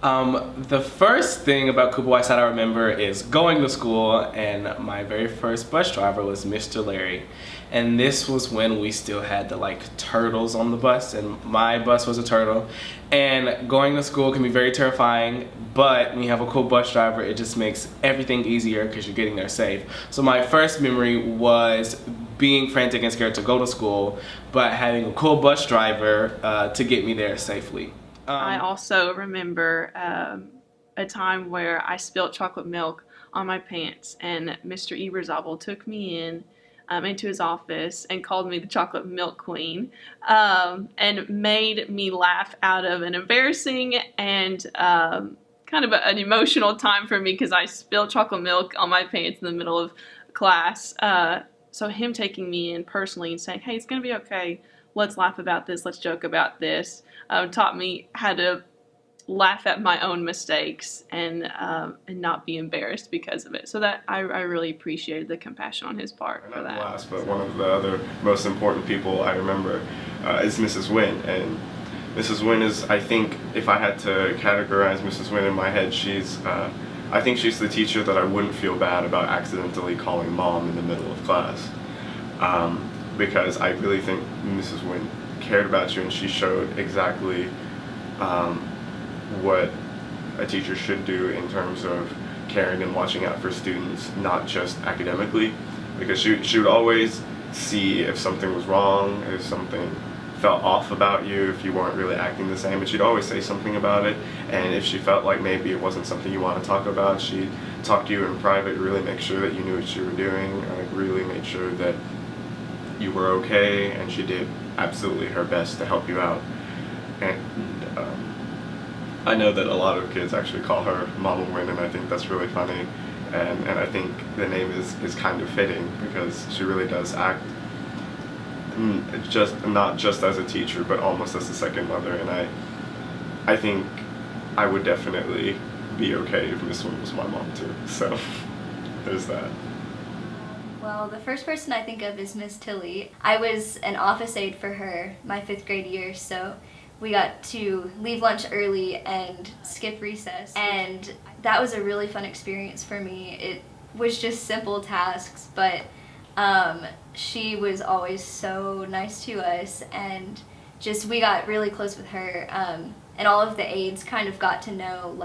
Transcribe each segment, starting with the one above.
The first thing about Cooper Whiteside I remember is going to school, and my very first bus driver was Mr. Larry. And this was when we still had the turtles on the bus, and my bus was a turtle. And going to school can be very terrifying, but when you have a cool bus driver, it just makes everything easier because you're getting there safe. So my first memory was being frantic and scared to go to school, but having a cool bus driver to get me there safely. I also remember a time where I spilled chocolate milk on my pants, and Mr. Eberzabel took me into his office and called me the chocolate milk queen, and made me laugh out of an embarrassing and kind of an emotional time for me because I spilled chocolate milk on my pants in the middle of class. So him taking me in personally and saying, hey, it's going to be okay. Let's laugh about this. Let's joke about this. Taught me how to laugh at my own mistakes and not be embarrassed because of it. So that I really appreciated the compassion on his part for that. Last, but one of the other most important people I remember is Mrs. Wynn. And Mrs. Wynn is, I think, if I had to categorize Mrs. Wynn in my head, I think she's the teacher that I wouldn't feel bad about accidentally calling mom in the middle of class. Because I really think Mrs. Wynn cared about you, and she showed exactly what a teacher should do in terms of caring and watching out for students, not just academically, because she would always see if something was wrong, if something felt off about you, if you weren't really acting the same, and she'd always say something about it. And if she felt like maybe it wasn't something you want to talk about, she'd talk to you in private, really make sure that you knew what you were doing, really make sure that you were okay, and she did absolutely her best to help you out. And I know that a lot of kids actually call her Mama Wynn, and I think that's really funny, and I think the name is kind of fitting because she really does act not just as a teacher, but almost as a second mother. And I think I would definitely be okay if Miss Wynn was my mom too. So there's that. Well, the first person I think of is Miss Tilly. I was an office aide for her my 5th grade year, so we got to leave lunch early and skip recess, and that was a really fun experience for me. It was just simple tasks, but she was always so nice to us, and just we got really close with her, and all of the aides kind of got to know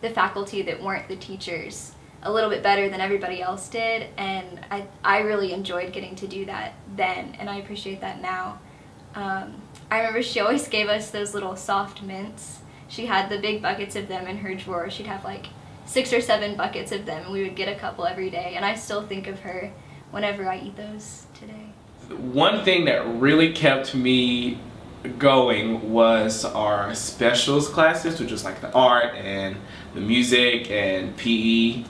the faculty that weren't the teachers a little bit better than everybody else did, and I really enjoyed getting to do that then, and I appreciate that now. I remember she always gave us those little soft mints. She had the big buckets of them in her drawer. She'd have 6 or 7 buckets of them, and we would get a couple every day, and I still think of her whenever I eat those today. One thing that really kept me going was our specials classes, which was the art and the music and PE.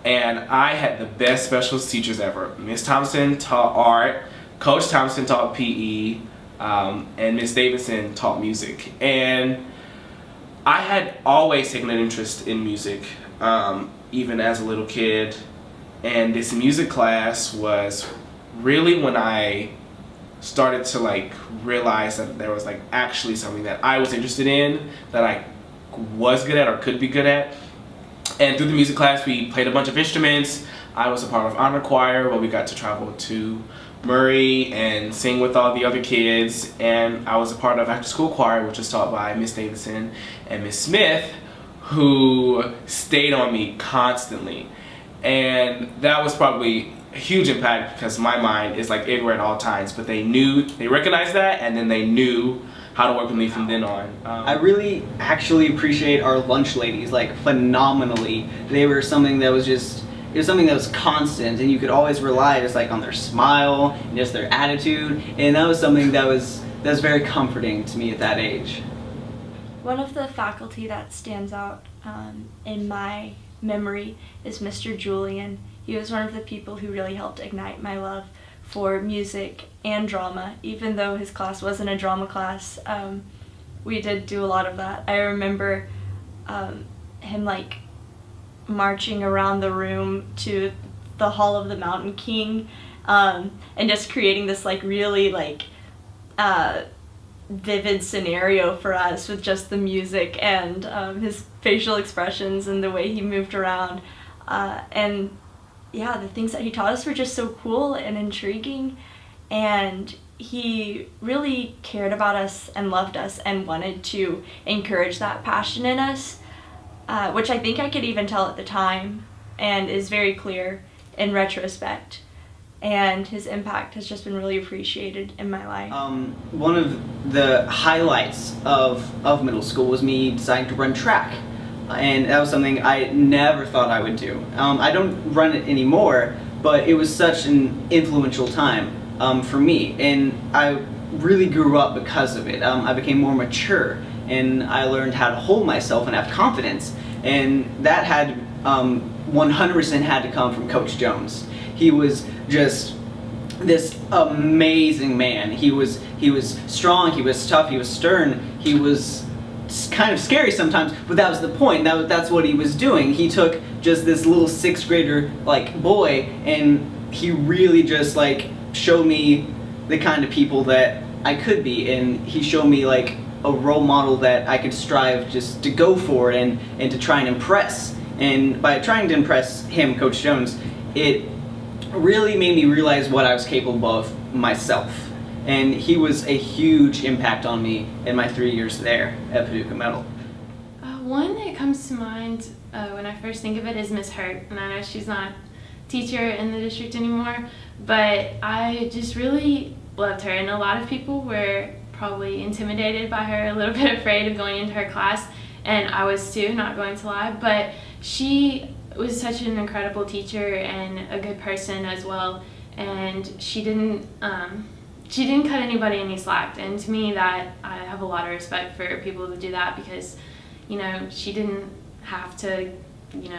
And I had the best specials teachers ever. Miss Thompson taught art, Coach Thompson taught PE, and Miss Davidson taught music. And I had always taken an interest in music, even as a little kid. And this music class was really when I started to realize that there was actually something that I was interested in, that I was good at or could be good at. And through the music class, we played a bunch of instruments. I was a part of honor choir, where we got to travel to Murray and sing with all the other kids. And I was a part of after school choir, which was taught by Miss Davidson and Miss Smith, who stayed on me constantly. And that was probably a huge impact because my mind is everywhere at all times. But they recognized that, and then they knew how to work with me from then on. I really actually appreciate our lunch ladies, phenomenally. They were something that was it was something that was constant, and you could always rely just on their smile and just their attitude, and that was something that was very comforting to me at that age. One of the faculty that stands out in my memory is Mr. Julian. He was one of the people who really helped ignite my love for music and drama. Even though his class wasn't a drama class, we did do a lot of that. I remember him marching around the room to the Hall of the Mountain King, and just creating this really vivid scenario for us with just the music and his facial expressions and the way he moved around. And yeah, the things that he taught us were just so cool and intriguing, and he really cared about us and loved us and wanted to encourage that passion in us, which I think I could even tell at the time and is very clear in retrospect. And his impact has just been really appreciated in my life. One of the highlights of middle school was me deciding to run track. And that was something I never thought I would do. I don't run it anymore, but it was such an influential time for me. And I really grew up because of it. I became more mature, and I learned how to hold myself and have confidence. And that had 100% had to come from Coach Jones. He was just this amazing man. He was strong, he was tough, he was stern, he was kind of scary sometimes, but that was the point. That's what he was doing. He took just this little 6th grader like boy, and he really just like showed me the kind of people that I could be, and he showed me like a role model that I could strive just to go for and to try and impress. And by trying to impress him, Coach Jones, it really made me realize what I was capable of myself. And he was a huge impact on me in my 3 years there at Paducah Middle. One that comes to mind when I first think of it is Miss Hurt, and I know she's not a teacher in the district anymore, but I just really loved her, and a lot of people were probably intimidated by her, a little bit afraid of going into her class, and I was too, not going to lie, but she was such an incredible teacher and a good person as well, and she didn't cut anybody any slack, and to me that I have a lot of respect for people who do that, because she didn't have to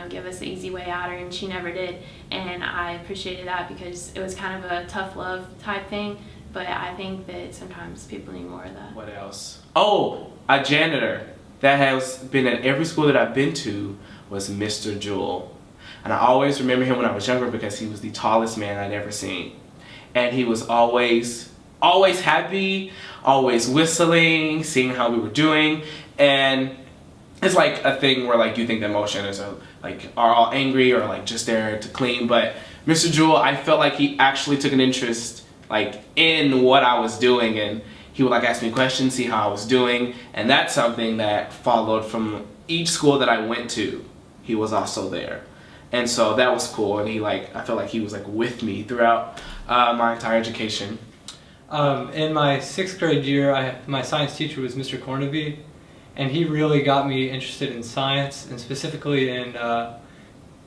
give us the easy way out, and she never did, and I appreciated that because it was kind of a tough love type thing, but I think that sometimes people need more of that. What else? Oh, a janitor that has been at every school that I've been to was Mr. Jewell. And I always remember him when I was younger because he was the tallest man I'd ever seen. And he was always happy, always whistling, seeing how we were doing. And it's like a thing where like you think the emotions are all angry or like just there to clean. But Mr. Jewell, I felt like he actually took an interest in what I was doing, and he would ask me questions, see how I was doing, and that's something that followed from each school that I went to. He was also there, and so that was cool. And I felt like he was with me throughout my entire education. In my 6th grade year, my science teacher was Mr. Cornaby, and he really got me interested in science, and specifically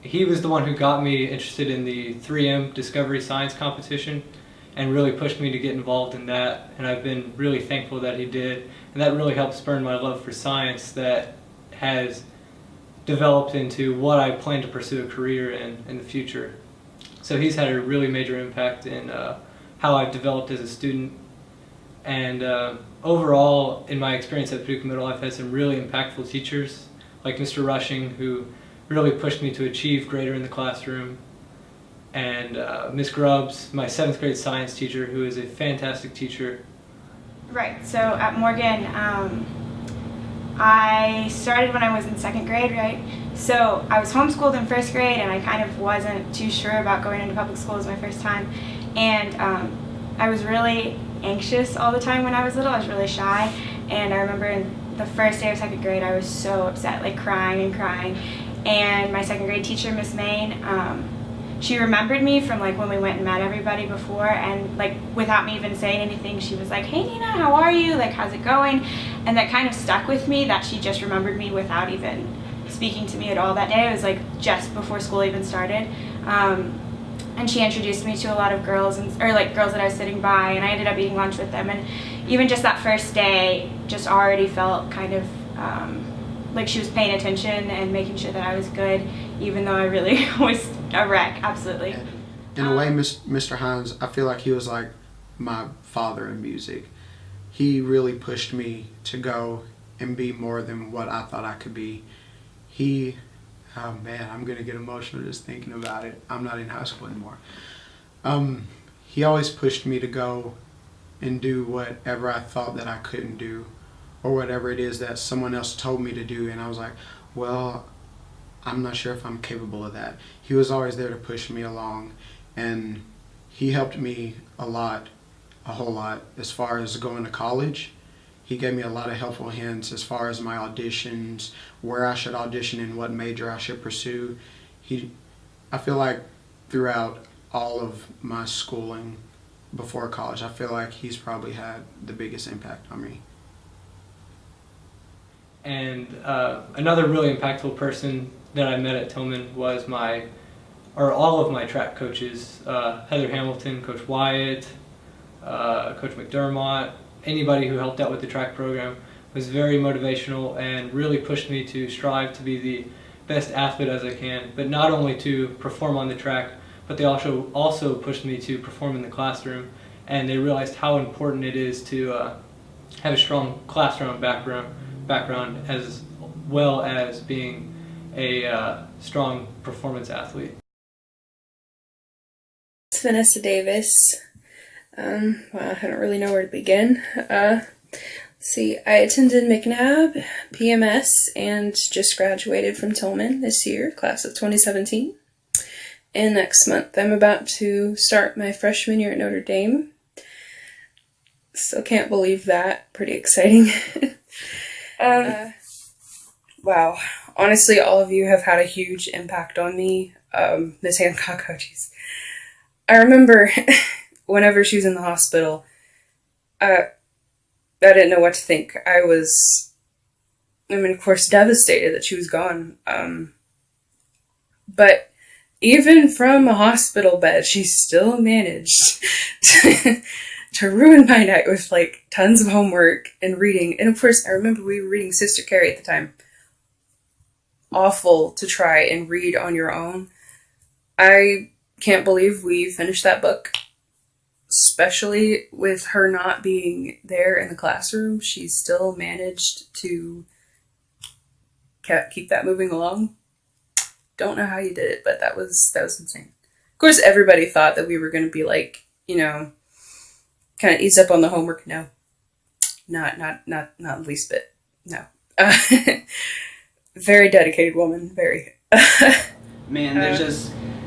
he was the one who got me interested in the 3M Discovery Science Competition, and really pushed me to get involved in that, and I've been really thankful that he did, and that really helped spur my love for science that has developed into what I plan to pursue a career in the future. So he's had a really major impact in how I've developed as a student, and overall in my experience at Paducah Middle, I've had some really impactful teachers like Mr. Rushing, who really pushed me to achieve greater in the classroom, and Miss Grubbs, my 7th grade science teacher, who is a fantastic teacher. Right, so at Morgan, I started when I was in 2nd grade, right? So I was homeschooled in 1st grade, and I kind of wasn't too sure about going into public school as my first time. And I was really anxious all the time when I was little. I was really shy, and I remember in the first day of 2nd grade, I was so upset, crying and crying. And my 2nd grade teacher, Miss Main, she remembered me from when we went and met everybody before, and without me even saying anything, she was like, "Hey Nina, how are you? How's it going?" And that kind of stuck with me, that she just remembered me without even speaking to me at all that day. It was just before school even started. And she introduced me to a lot of girls, girls that I was sitting by, and I ended up eating lunch with them. And even just that first day just already felt kind of like she was paying attention and making sure that I was good, even though I really was a wreck, absolutely. In a way, Mr. Hines, I feel like he was like my father in music. He really pushed me to go and be more than what I thought I could be. Oh man, I'm gonna get emotional just thinking about it. I'm not in high school anymore. He always pushed me to go and do whatever I thought that I couldn't do, or whatever it is that someone else told me to do. And I was like, well, I'm not sure if I'm capable of that. He was always there to push me along, and he helped me a whole lot, as far as going to college. He gave me a lot of helpful hints as far as my auditions, where I should audition and what major I should pursue. I feel like throughout all of my schooling before college, I feel like he's probably had the biggest impact on me. And another really impactful person that I met at Tillman was all of my track coaches, Heather Hamilton, Coach Wyatt, Coach McDermott. Anybody who helped out with the track program was very motivational and really pushed me to strive to be the best athlete as I can, but not only to perform on the track, but they also pushed me to perform in the classroom, and they realized how important it is to have a strong classroom background as well as being a strong performance athlete. It's Vanessa Davis. Well, I don't really know where to begin. Let's see, I attended McNabb, PMS, and just graduated from Tillman this year, class of 2017. And next month I'm about to start my freshman year at Notre Dame. Still can't believe that. Pretty exciting. Wow. Honestly, all of you have had a huge impact on me. Miss Hancock, oh geez. I remember whenever she was in the hospital, I didn't know what to think. Of course, devastated that she was gone. But even from a hospital bed, she still managed to ruin my night with, tons of homework and reading. And of course, I remember we were reading Sister Carrie at the time. Awful to try and read on your own. I can't believe we finished that book. Especially with her not being there in the classroom, she still managed to keep that moving along. Don't know how you did it, but that was insane. Of course, everybody thought that we were going to be kind of ease up on the homework. No, not the least bit. No. Very dedicated woman. Very. Man,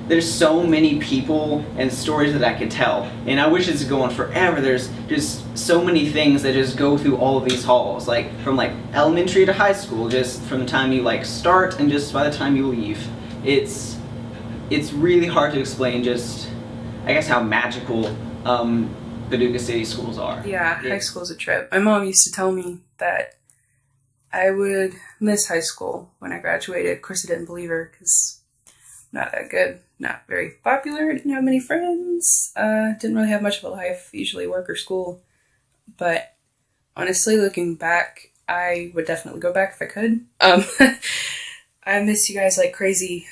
there's so many people and stories that I could tell, and I wish this could go on forever. There's just so many things that just go through all of these halls, from elementary to high school, just from the time you start and just by the time you leave. It's really hard to explain just, I guess, how magical Paducah City schools are. Yeah, high school's a trip. My mom used to tell me that I would miss high school when I graduated. Of course, I didn't believe her because not that good, not very popular, didn't have many friends, didn't really have much of a life, usually work or school. But honestly, looking back, I would definitely go back if I could. I miss you guys like crazy.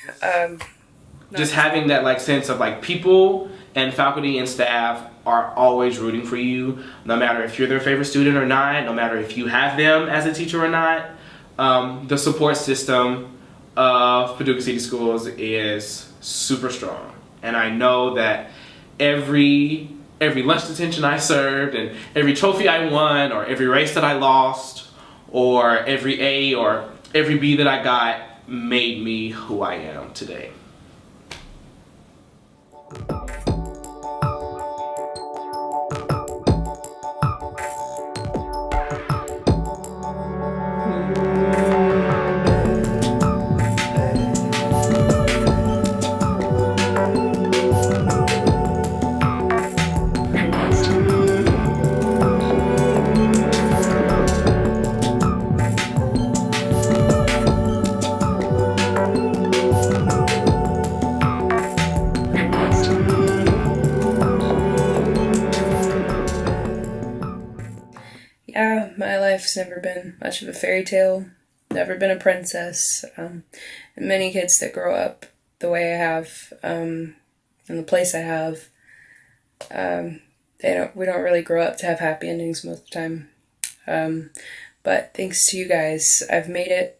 Just having that sense of people and faculty and staff are always rooting for you, no matter if you're their favorite student or not, no matter if you have them as a teacher or not. The support system of Paducah City Schools is super strong, and I know that every lunch detention I served, and every trophy I won, or every race that I lost, or every A or every B that I got made me who I am today. Yeah, my life's never been much of a fairy tale, never been a princess. And many kids that grow up the way I have, in the place I have, we don't really grow up to have happy endings most of the time. But thanks to you guys, I've made it,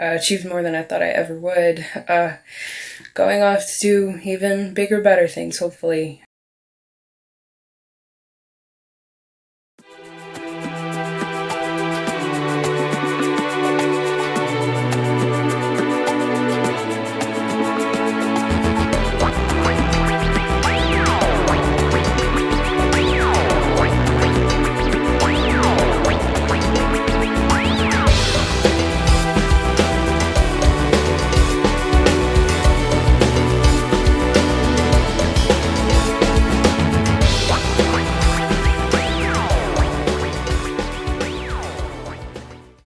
achieved more than I thought I ever would, going off to do even bigger, better things, hopefully.